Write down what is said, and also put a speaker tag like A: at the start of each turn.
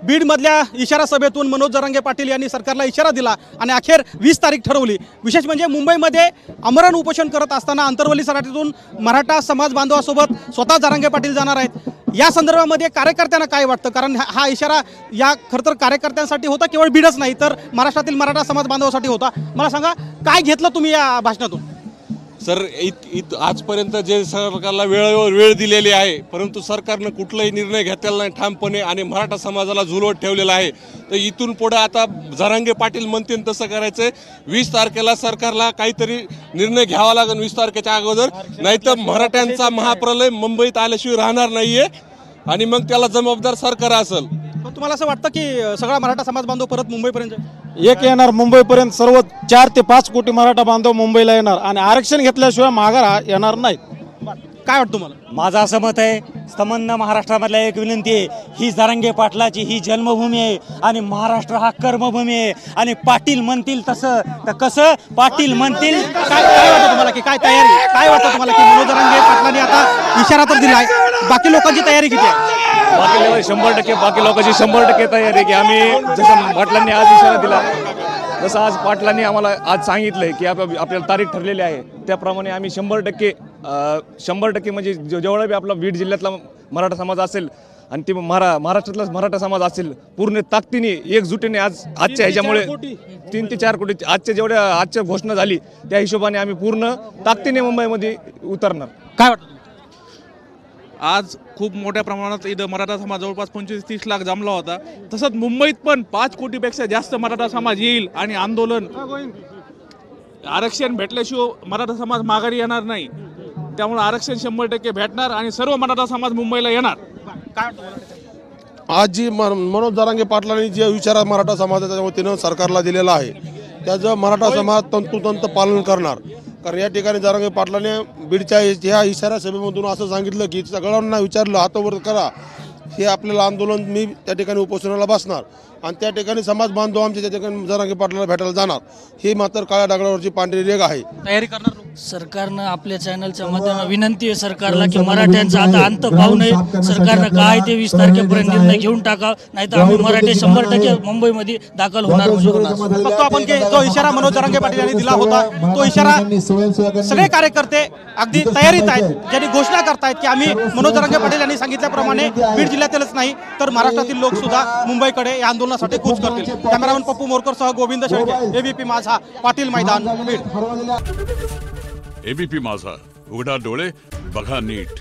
A: बीडमधल्या इशारा सभेतून मनोज जरांगे पाटील यांनी सरकारला इशारा दिला आणि अखेर 20 तारीख ठरवली। विशेष म्हणजे मुंबईमध्ये आमरण उपोषण करत असताना अंतरवली सराटीतून मराठा समाज बांधवासोबत स्वतः जरांगे पाटील जाणार आहेत। या संदर्भामध्ये कार्यकर्त्यांना काय वाटतं? कारण हा इशारा या खरं तर कार्यकर्त्यांसाठी होता, केवळ बीडच नाही तर महाराष्ट्रातील मराठा समाज बांधवासाठी होता। मला सांगा, काय घेतलं तुम्ही या भाषणातून?
B: सर, आजपर्यंत जे सरकारला वेळेवर वेळ दिलेली आहे, परंतु सरकारनं कुठलाही निर्णय घेतलेला नाही ठामपणे आणि मराठा समाजाला झुलवत ठेवलेला आहे। तर इथून पुढे आता जरांगे पाटील म्हणतील तसं करायचंय। 20 तारखेला सरकारला काहीतरी निर्णय घ्यावा लागेल 20 तारखेच्या अगोदर, नाहीतर मराठ्यांचा महाप्रलय मुंबईत आल्याशिवाय राहणार नाहीये आणि मग त्याला जबाबदार सरकार असेल।
A: पण तुम्हाला असं वाटतं की सगळा मराठा समाज बांधव परत मुंबईपर्यंत
C: एक येणार मुंबईपर्यंत? सर्व 4 ते 5 कोटी मराठा बांधव मुंबईला येणार आणि आरक्षण घेतल्याशिवाय माघार येणार नाहीत।
A: काय वाटतं तुम्हाला?
D: माझं असं मत आहे, संबंध महाराष्ट्रामधल्या एक विनंती आहे, ही जरांगे पाटलाची ही जन्मभूमी आहे आणि महाराष्ट्र हा कर्मभूमी आहे आणि पाटील म्हणतील तसं तर कसं पाटील म्हणतील।
A: काय वाटतं तुम्हाला की काय तयारी, काय वाटतं तुम्हाला की मनोज जरांगे पाटलांनी आता इशारा तर दिलाय, बाकी लोकांची तयारी किती आहे?
E: बाकी 100% बाकी लोकांची 100% तयारी आहे की आम्ही जसं पाटलांनी आज इशारा दिला, जसं आज पाटलांनी आम्हाला आज सांगितलंय की आपल्याला तारीख ठरलेली आहे, त्याप्रमाणे आम्ही 100% म्हणजे जेवढा बी आपला बीड जिल्ह्यातला मराठा समाज असेल आणि ते महाराष्ट्रातला मराठा समाज असेल, पूर्ण ताकदीने एकजुटीने आजच्या ह्याच्यामुळे 3 ते 4 कोटी आजच्या घोषणा झाली, त्या हिशोबाने आम्ही पूर्ण ताकदीने मुंबईमध्ये उतरणार।
A: काय वाटतं?
F: आज खूप मोठ्या प्रमाणात इथं मराठा समाज जवळपास 25-30 लाख जमला होता। तसंच मुंबईत पण 5 कोटीपेक्षा जास्त मराठा समाज येईल आणि आंदोलन, आरक्षण भेटल्याशिवाय मराठा समाज माघारी येणार नाही, त्यामुळे आरक्षण 100% भेटणार आणि सर्व मराठा समाज मुंबईला येणार।
A: काय
G: आज जी मनोज जरांगे पाटलांनी जे विचार मराठा समाजाच्या वतीनं सरकारला दिलेला आहे, त्याचं मराठा समाज तंतोतंत पालन करणार। कारण या ठिकाणी जरांगे पाटलाने बीडच्या ह्या इशारा सभेमधून असं सांगितलं की सगळ्यांना विचारलं हातावर करा, हे आपल्याला आंदोलन, मी त्या ठिकाणी उपोषणाला बसणार आणि त्या ठिकाणी समाज बांधव आमच्या त्या ठिकाणी जरांगे पाटलाला भेटायला जाणार। ही मात्र काळ्या दगडावरची पांढरी रेघ आहे।
A: तयारी करणार
H: सरकारनं आपल्या चॅनलच्या माध्यमातून विनंती आहे सरकारला की मराठ्यांचा आता अंत पाहू नये, सरकारनं काय ते 20 तारखेपर्यंत निर्णय घेऊन टाका, नाहीतर आम्ही मराठी 100% मुंबईमध्ये दाखल होणार।
A: बघतो आपण की जो इशारा मनोज जरांगे पाटील यांनी दिला होता, तो इशारा सगळे कार्यकर्ते अगदी तयारीत आहेत, ज्यांनी घोषणा करतायत की आम्ही मनोज जरांगे पाटील यांनी सांगितल्याप्रमाणे बीड जिल्ह्यातीलच नाही तर महाराष्ट्रातील लोक सुद्धा मुंबईकडे या आंदोलनासाठी कूच करतील। कॅमेरामॅन पप्पू मोरकर सह गोविंद शेळके, एबीपी माझा, पाटील मैदान, बीड।
I: एबीपी माझा, उघडा डोळे बघा नीट।